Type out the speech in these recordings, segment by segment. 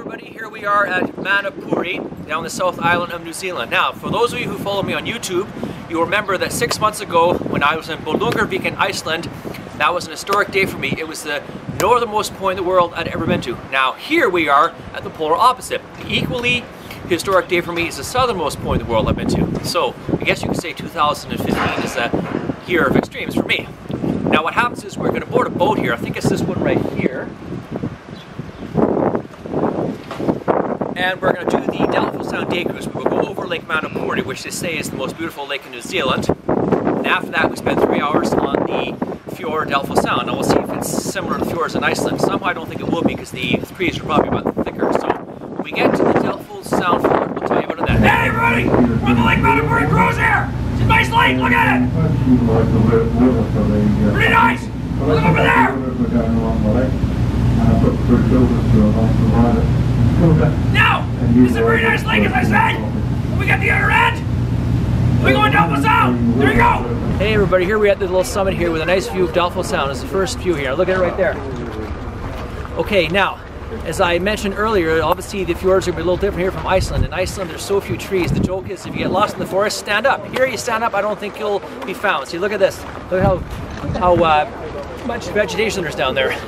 everybody, here we are at Manapuri, down the South Island of New Zealand. Now, for those of you who follow me on YouTube, you'll remember that 6 months ago when I was in Bolungarvík in Iceland, that was an historic day for me. It was the northernmost point in the world I'd ever been to. Now, here we are at the polar opposite. The equally historic day for me is the southernmost point in the world I've been to. So, I guess you could say 2015 is a year of extremes for me. Now, what happens is we're going to board a boat here. I think it's this one right here. And we're going to do the Doubtful Sound day cruise. We will go over Lake Manapuri, which they say is the most beautiful lake in New Zealand. And after that, we spend 3 hours on the fjord Doubtful Sound. Now we'll see if it's similar to the fjords in Iceland. Somehow I don't think it will be because the trees are probably about thicker. So when we get to the Doubtful Sound fjord, we'll tell you about that. Hey everybody! We're on the Lake Manapuri cruise here! It's a nice lake, look at it! Pretty nice! Look over there! Now, this is a very nice lake, as I said. When we get to the other end, we're going Doubtful Sound. There you go. Hey everybody, here we're at the little summit here with a nice view of Doubtful Sound. It's the first view here. Look at it right there. Okay, now, as I mentioned earlier, obviously the fjords are going to be a little different here from Iceland. In Iceland, there's so few trees. The joke is, if you get lost in the forest, stand up. Here, you stand up, I don't think you'll be found. See, look at this. Look at how much vegetation there's down there.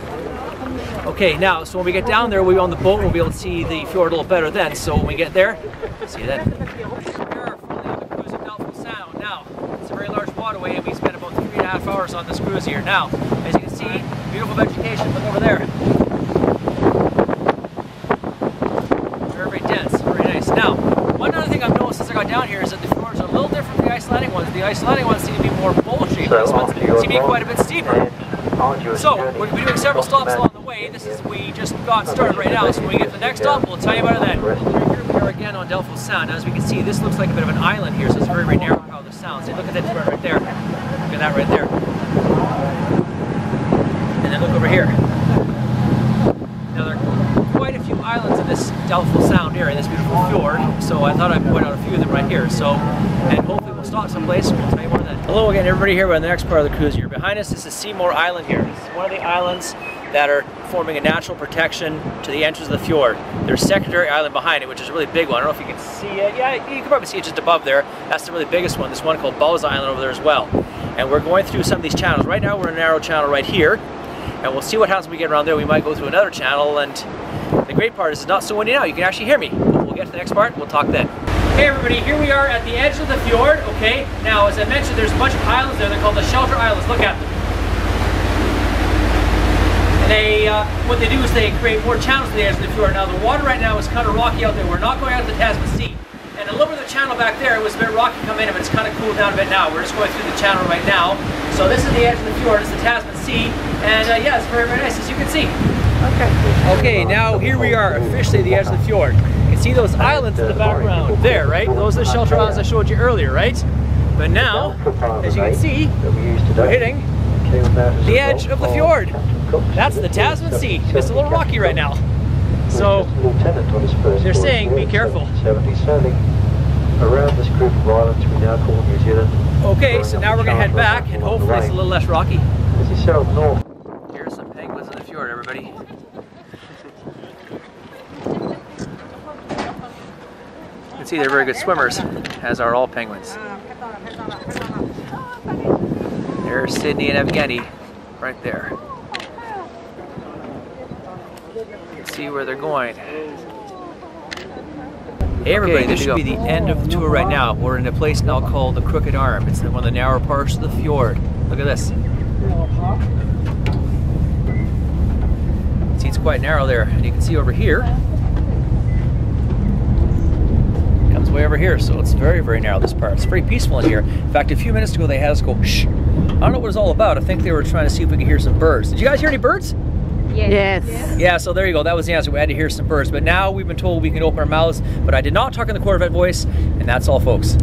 Okay, now, so when we get down there, we'll be on the boat, we'll be able to see the fjord a little better then. So when we get there, see you then. We are fully on the cruise of Doubtful Sound. Now, it's a very large waterway, and we spent about 3.5 hours on this cruise here. Now, as you can see, beautiful vegetation. Look over there. Very, very dense, very nice. Now, one other thing I've noticed since I got down here is that the fjords are a little different from the Icelandic ones. The Icelandic ones seem to be more bowl-shaped. These ones seem to be quite a bit steeper. So, we're going to be doing several stops along the way. We just got started right now, so when we get to the next stop, we'll tell you about it then. Here we are again on Doubtful Sound. As we can see, this looks like a bit of an island here, so it's very, very narrow how this sounds. So look at this right there. Look at that right there. And then look over here. Now, there are quite a few islands in this Doubtful Sound area, this beautiful fjord, so I thought I'd point out a few of them right here. So, and hopefully we'll stop someplace, and we'll tell you more then. Hello again, everybody, here we're on the next part of the cruise here. Behind us is the Seymour Island here. This is one of the islands that are forming a natural protection to the entrance of the fjord. There's a secondary island behind it, which is a really big one. I don't know if you can see it. Yeah, you can probably see it just above there. That's the really biggest one. There's one called Bowes Island over there as well. And we're going through some of these channels. Right now we're in a narrow channel right here. And we'll see what happens when we get around there. We might go through another channel. And the great part is it's not so windy now. You can actually hear me. But we'll get to the next part and we'll talk then. Hey everybody, here we are at the edge of the fjord, okay? Now, as I mentioned, there's a bunch of islands there. They're called the Shelter Islands. Look at them. And they, what they do is they create more channels to the edge of the fjord. Now, the water right now is kind of rocky out there. We're not going out to the Tasman Sea. And a little bit of the channel back there, it was a bit rocky coming in, but it's kind of cooled down a bit now. We're just going through the channel right now. So this is the edge of the fjord. It's the Tasman Sea. And yeah, it's very, very nice, as you can see. Okay, now here we are, officially at the edge of the fjord. You can see those islands in the background there, right? Those are the shelter islands I showed you earlier, right? But now, as you can see, we're hitting the edge of the fjord. That's the Tasman Sea. It's a little rocky right now. So, they're saying, be careful. Around this group of islands we now call New Zealand. Okay, so now we're going to head back, and hopefully it's a little less rocky. As you sailed north. Here's some penguins in the fjord, everybody. You can see they're very good swimmers, as are all penguins. There's Sydney and Evgeny, right there. You can see where they're going. Hey everybody, this should be the end of the tour right now. We're in a place now called the Crooked Arm. It's one of the narrow parts of the fjord. Look at this. See, it's quite narrow there. And you can see over here, it comes way over here, so it's very, very narrow, this part. It's very peaceful in here. In fact, a few minutes ago they had us go, shh. I don't know what it's all about. I think they were trying to see if we could hear some birds. Did you guys hear any birds? Yes. Yeah, so there you go. That was the answer. We had to hear some birds. But now we've been told we can open our mouths. But I did not talk in the Corvette voice. And that's all, folks.